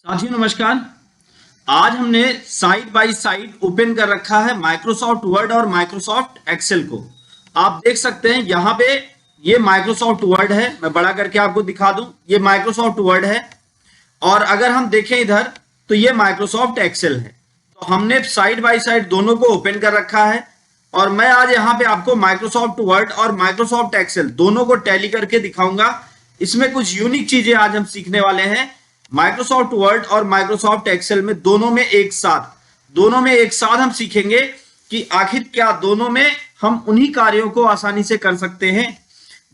साथियों नमस्कार। आज हमने साइड बाय साइड ओपन कर रखा है माइक्रोसॉफ्ट वर्ड और माइक्रोसॉफ्ट एक्सेल को। आप देख सकते हैं यहाँ पे ये माइक्रोसॉफ्ट वर्ड है। मैं बड़ा करके आपको दिखा दूं, ये माइक्रोसॉफ्ट वर्ड है। और अगर हम देखें इधर तो ये माइक्रोसॉफ्ट एक्सेल है। तो हमने साइड बाय साइड दोनों को ओपन कर रखा है और मैं आज यहाँ पे आपको माइक्रोसॉफ्ट वर्ड और माइक्रोसॉफ्ट एक्सेल दोनों को टैली करके दिखाऊंगा। इसमें कुछ यूनिक चीजें आज हम सीखने वाले हैं। माइक्रोसॉफ्ट वर्ड और माइक्रोसॉफ्ट एक्सेल में दोनों में एक साथ हम सीखेंगे कि आखिर क्या दोनों में हम उन्हीं कार्यों को आसानी से कर सकते हैं।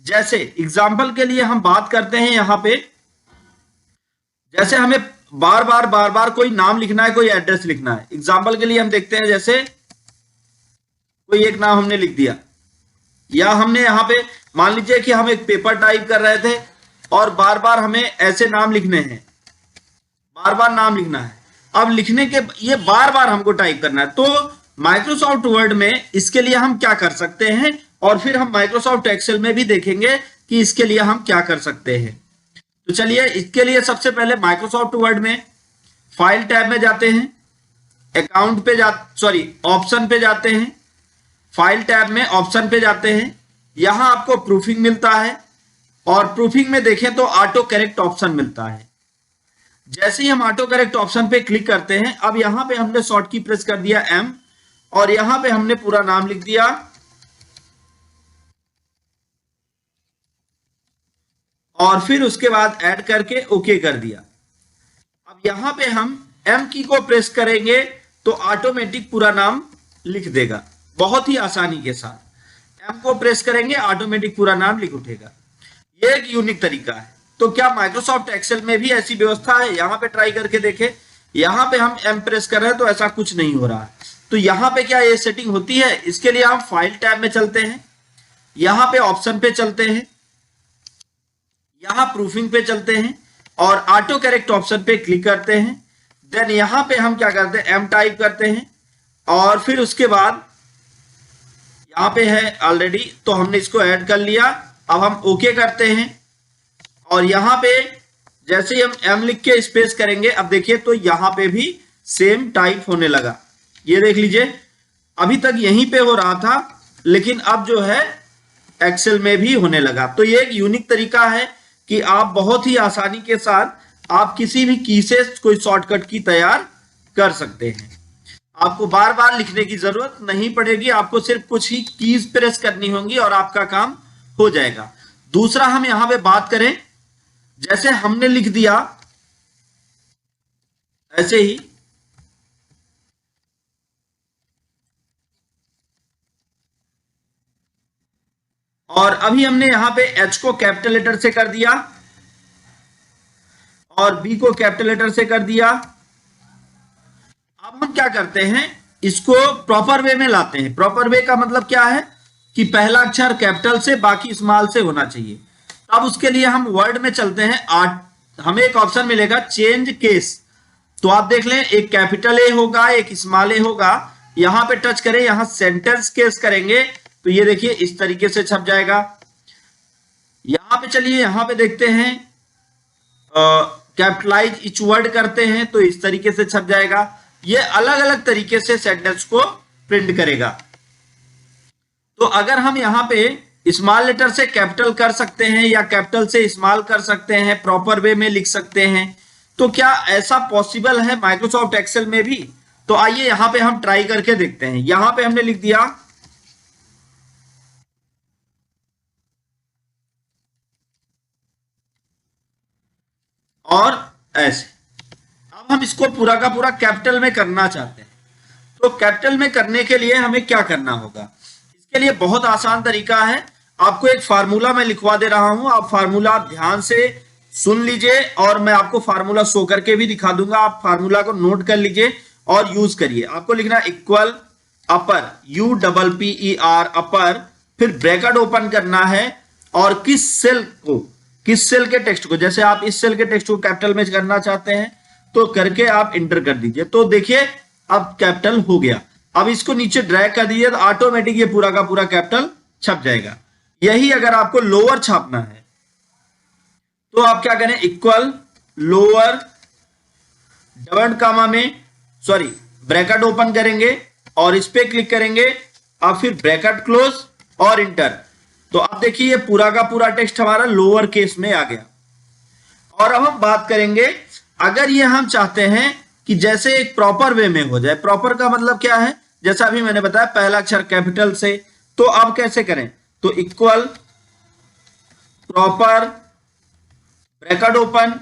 जैसे एग्जाम्पल के लिए हम बात करते हैं यहाँ पे, जैसे हमें बार बार कोई नाम लिखना है, कोई एड्रेस लिखना है। एग्जाम्पल के लिए हम देखते हैं, जैसे कोई एक नाम हमने लिख दिया, या हमने यहाँ पे मान लीजिए कि हम एक पेपर टाइप कर रहे थे और बार बार हमें ऐसे नाम लिखने हैं, बार बार नाम लिखना है। अब लिखने के ये बार बार हमको टाइप करना है, तो माइक्रोसॉफ्ट वर्ड में इसके लिए हम क्या कर सकते हैं और फिर हम माइक्रोसॉफ्ट एक्सेल में भी देखेंगे कि इसके लिए हम क्या कर सकते हैं। तो चलिए, इसके लिए सबसे पहले माइक्रोसॉफ्ट वर्ड में फाइल टैब में जाते हैं, अकाउंट पे ऑप्शन पे जाते हैं, फाइल टैब में ऑप्शन पे जाते हैं। यहां आपको प्रूफिंग मिलता है और प्रूफिंग में देखें तो ऑटो करेक्ट ऑप्शन मिलता है। जैसे ही हम ऑटो करेक्ट ऑप्शन पे क्लिक करते हैं, अब यहां पे हमने शॉर्ट की प्रेस कर दिया एम और यहां पे हमने पूरा नाम लिख दिया और फिर उसके बाद ऐड करके ओके कर दिया। अब यहां पे हम एम की को प्रेस करेंगे तो ऑटोमेटिक पूरा नाम लिख देगा, बहुत ही आसानी के साथ। एम को प्रेस करेंगे, ऑटोमेटिक पूरा नाम लिख उठेगा। ये एक यूनिक तरीका है। तो क्या माइक्रोसॉफ्ट एक्सेल में भी ऐसी व्यवस्था है? यहां पे ट्राई करके देखें। यहां पे हम एम प्रेस कर रहे हैं तो ऐसा कुछ नहीं हो रहा है। तो यहां पे क्या ये सेटिंग होती है? इसके लिए हम फाइल टैब में चलते हैं, यहां पे ऑप्शन पे चलते हैं, यहां प्रूफिंग पे चलते हैं और ऑटो करेक्ट ऑप्शन पे क्लिक करते हैं। देन यहां पे हम क्या करते हैं, एम टाइप करते हैं और फिर उसके बाद यहां पे है ऑलरेडी, तो हमने इसको ऐड कर लिया। अब हम ओके करते हैं और यहां पे जैसे ही हम एम लिख के स्पेस करेंगे, अब देखिए तो यहां पे भी सेम टाइप होने लगा। ये देख लीजिए, अभी तक यहीं पे हो रहा था लेकिन अब जो है एक्सेल में भी होने लगा। तो ये एक यूनिक तरीका है कि आप बहुत ही आसानी के साथ आप किसी भी की से कोई शॉर्टकट की तैयार कर सकते हैं। आपको बार बार लिखने की जरूरत नहीं पड़ेगी, आपको सिर्फ कुछ ही कीज प्रेस करनी होंगी और आपका काम हो जाएगा। दूसरा, हम यहां पे बात करें, जैसे हमने लिख दिया ऐसे ही, और अभी हमने यहां पे एच को कैपिटल लेटर से कर दिया और बी को कैपिटल लेटर से कर दिया। अब हम क्या करते हैं, इसको प्रॉपर वे में लाते हैं। प्रॉपर वे का मतलब क्या है कि पहला अक्षर कैपिटल से, बाकी स्मॉल से होना चाहिए। अब उसके लिए हम वर्ड में चलते हैं। हमें एक ऑप्शन मिलेगा चेंज केस, तो आप देख लें, एक कैपिटल ए होगा, एक स्मॉल ए होगा। यहां पे टच करें, यहां सेंटेंस केस करेंगे तो ये देखिए इस तरीके से छप जाएगा। यहां पे चलिए, यहां पे देखते हैं कैपिटलाइज ईच वर्ड करते हैं तो इस तरीके से छप जाएगा। ये अलग अलग तरीके से सेंटेंस को प्रिंट करेगा। तो अगर हम यहां पे स्मॉल लेटर से कैपिटल कर सकते हैं या कैपिटल से स्मॉल कर सकते हैं, प्रॉपर वे में लिख सकते हैं, तो क्या ऐसा पॉसिबल है माइक्रोसॉफ्ट एक्सेल में भी? तो आइए यहां पे हम ट्राई करके देखते हैं। यहां पे हमने लिख दिया और ऐसे। अब हम इसको पूरा का पूरा कैपिटल में करना चाहते हैं, तो कैपिटल में करने के लिए हमें क्या करना होगा? इसके लिए बहुत आसान तरीका है। आपको एक फार्मूला मैं लिखवा दे रहा हूं, आप फार्मूला ध्यान से सुन लीजिए और मैं आपको फार्मूला शो करके भी दिखा दूंगा। आप फार्मूला को नोट कर लीजिए और यूज करिए। आपको लिखना इक्वल अपर, UPPER अपर, फिर ब्रैकेट ओपन करना है और किस सेल के टेक्स्ट को, जैसे आप इस सेल के टेक्स्ट को कैपिटल में करना चाहते हैं तो करके आप इंटर कर दीजिए। तो देखिए अब कैपिटल हो गया। अब इसको नीचे ड्रैग कर दीजिए तो ऑटोमेटिक ये पूरा का पूरा कैपिटल छप जाएगा। यही अगर आपको लोअर छापना है तो आप क्या करें, इक्वल लोअर डबल कामा में ब्रैकेट ओपन करेंगे और इस पे क्लिक करेंगे, अब फिर ब्रैकेट क्लोज और इंटर। तो अब देखिए ये पूरा का पूरा टेक्स्ट हमारा लोअर केस में आ गया। और अब हम बात करेंगे, अगर ये हम चाहते हैं कि जैसे एक प्रॉपर वे में हो जाए। प्रॉपर का मतलब क्या है, जैसा अभी मैंने बताया पहला अक्षर कैपिटल से, तो अब कैसे करें, तो इक्वल प्रॉपर ब्रैकेट ओपन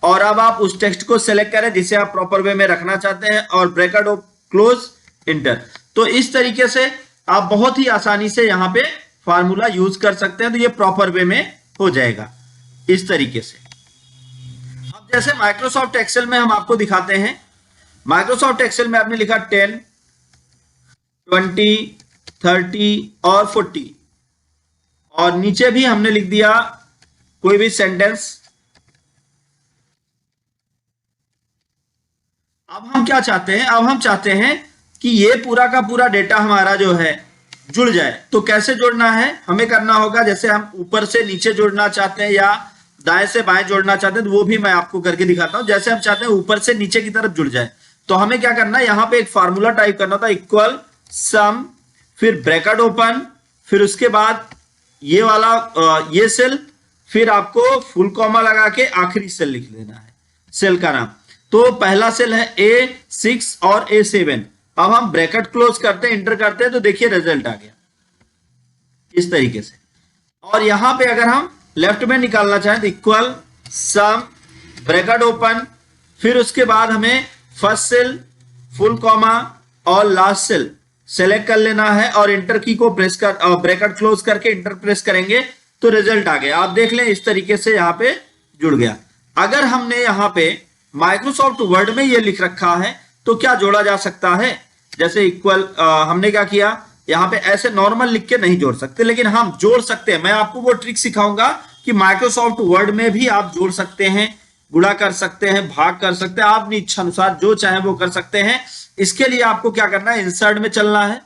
और अब आप उस टेक्स्ट को सिलेक्ट करें जिसे आप प्रॉपर वे में रखना चाहते हैं और ब्रैकेट क्लोज इंटर। तो इस तरीके से आप बहुत ही आसानी से यहां पे फार्मूला यूज कर सकते हैं, तो ये प्रॉपर वे में हो जाएगा इस तरीके से। अब जैसे माइक्रोसॉफ्ट एक्सेल में हम आपको दिखाते हैं, माइक्रोसॉफ्ट एक्सेल में आपने लिखा 10, 20, 30 और 40 और नीचे भी हमने लिख दिया कोई भी सेंटेंस। अब हम क्या चाहते हैं, अब हम चाहते हैं कि ये पूरा का पूरा डेटा हमारा जो है जुड़ जाए। तो कैसे जोड़ना है, हमें करना होगा, जैसे हम ऊपर से नीचे जोड़ना चाहते हैं या दाएं से बाएं जोड़ना चाहते हैं, तो वो भी मैं आपको करके दिखाता हूं। जैसे हम चाहते हैं ऊपर से नीचे की तरफ जुड़ जाए, तो हमें क्या करना है, यहां पे एक फार्मूला टाइप करना था, इक्वल सम, फिर ब्रैकेट ओपन, फिर उसके बाद ये वाला ये सेल, फिर आपको फुल कॉमा लगा के आखिरी सेल लिख लेना है, सेल का नाम। तो पहला सेल है A6 और A7। अब हम ब्रैकेट क्लोज करते हैं, इंटर करते हैं, तो देखिए रिजल्ट आ गया इस तरीके से। और यहां पे अगर हम लेफ्ट में निकालना चाहें तो इक्वल सम ब्रैकेट ओपन, फिर उसके बाद हमें फर्स्ट सेल, फुल कॉमा और लास्ट सेल सेलेक्ट कर लेना है और इंटर की को प्रेस कर ब्रैकेट क्लोज करके इंटर प्रेस करेंगे तो रिजल्ट आ गया। आप देख लें इस तरीके से यहाँ पे जुड़ गया। अगर हमने यहाँ पे माइक्रोसॉफ्ट वर्ड में ये लिख रखा है तो क्या जोड़ा जा सकता है, जैसे इक्वल हमने क्या किया, यहाँ पे ऐसे नॉर्मल लिख के नहीं जोड़ सकते, लेकिन हम जोड़ सकते हैं। मैं आपको वो ट्रिक सिखाऊंगा कि माइक्रोसॉफ्ट वर्ड में भी आप जोड़ सकते हैं, गुणा कर सकते हैं, भाग कर सकते हैं, आप अपनी इच्छा अनुसार जो चाहे वो कर सकते हैं। इसके लिए आपको क्या करना है, इंसर्ट में चलना है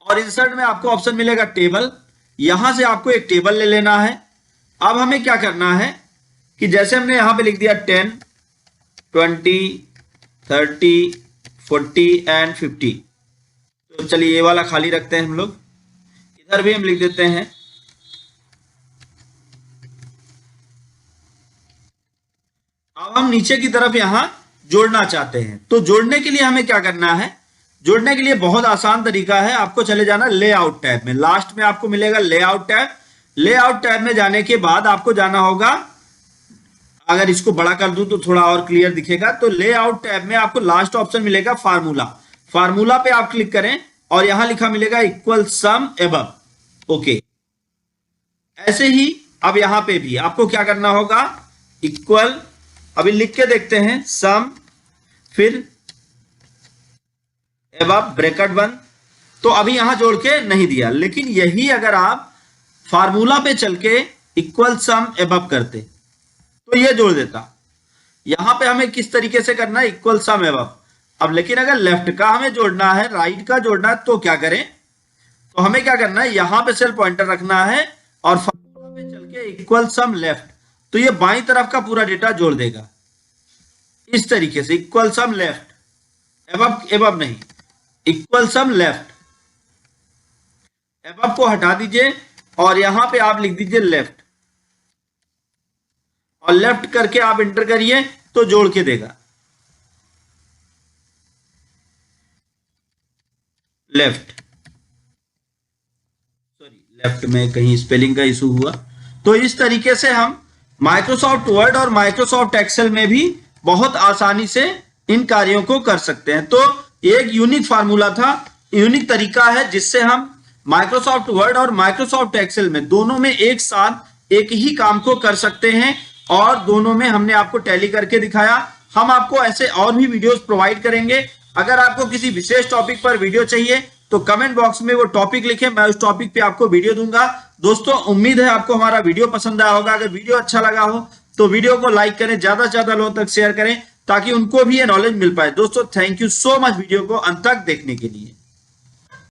और इंसर्ट में आपको ऑप्शन मिलेगा टेबल, यहां से आपको एक टेबल ले लेना है। अब हमें क्या करना है कि जैसे हमने यहां पे लिख दिया 10, 20, 30, 40 एंड 50, तो चलिए ये वाला खाली रखते हैं हम लोग, इधर भी हम लिख देते हैं अब हम नीचे की तरफ यहां जोड़ना चाहते हैं। तो जोड़ने के लिए हमें क्या करना है, जोड़ने के लिए बहुत आसान तरीका है, आपको चले जाना लेआउट टैब में, लास्ट में आपको मिलेगा लेआउट टैब। लेआउट टैब में जाने के बाद आपको जाना होगा, अगर इसको बड़ा कर दूं तो थोड़ा और क्लियर दिखेगा, तो लेआउट टैब में आपको लास्ट ऑप्शन मिलेगा फार्मूला। फार्मूला पे आप क्लिक करें और यहां लिखा मिलेगा इक्वल सम एबव, ओके। ऐसे ही अब यहां पे भी आपको क्या करना होगा, इक्वल, अभी लिख के देखते हैं, सम, फिर एबव ब्रैकेट बंद। तो अभी यहां जोड़ के नहीं दिया, लेकिन यही अगर आप फार्मूला पे चल के इक्वल सम एबव करते तो ये जोड़ देता। यहां पे हमें किस तरीके से करना है, इक्वल सम एबव। अब लेकिन अगर लेफ्ट का हमें जोड़ना है, राइट का जोड़ना है, तो क्या करें, तो हमें क्या करना है, यहां पे सेल पॉइंटर रखना है और फार्मूला पे चल के इक्वल सम लेफ्ट, तो ये बाईं तरफ का पूरा डेटा जोड़ देगा इस तरीके से, इक्वल सम लेफ्ट, एबव एबव नहीं, इक्वल सम लेफ्ट। एबव को हटा दीजिए और यहां पे आप लिख दीजिए लेफ्ट, और लेफ्ट करके आप इंटर करिए तो जोड़ के देगा लेफ्ट। लेफ्ट में कहीं स्पेलिंग का इशू हुआ। तो इस तरीके से हम माइक्रोसॉफ्ट वर्ड और माइक्रोसॉफ्ट एक्सेल में भी बहुत आसानी से इन कार्यों को कर सकते हैं। तो एक यूनिक फार्मूला था, यूनिक तरीका है जिससे हम माइक्रोसॉफ्ट वर्ड और माइक्रोसॉफ्ट एक्सेल में दोनों में एक साथ एक ही काम को कर सकते हैं, और दोनों में हमने आपको टैली करके दिखाया। हम आपको ऐसे और भी वीडियोस प्रोवाइड करेंगे। अगर आपको किसी विशेष टॉपिक पर वीडियो चाहिए तो कमेंट बॉक्स में वो टॉपिक लिखें, मैं उस टॉपिक पे आपको वीडियो दूंगा। दोस्तों, उम्मीद है आपको हमारा वीडियो पसंद आया होगा। अगर वीडियो अच्छा लगा हो तो वीडियो को लाइक करें, ज्यादा से ज्यादा लोगों तक शेयर करें ताकि उनको भी ये नॉलेज मिल पाए। दोस्तों, thank you so much video को अंत तक देखने के लिए।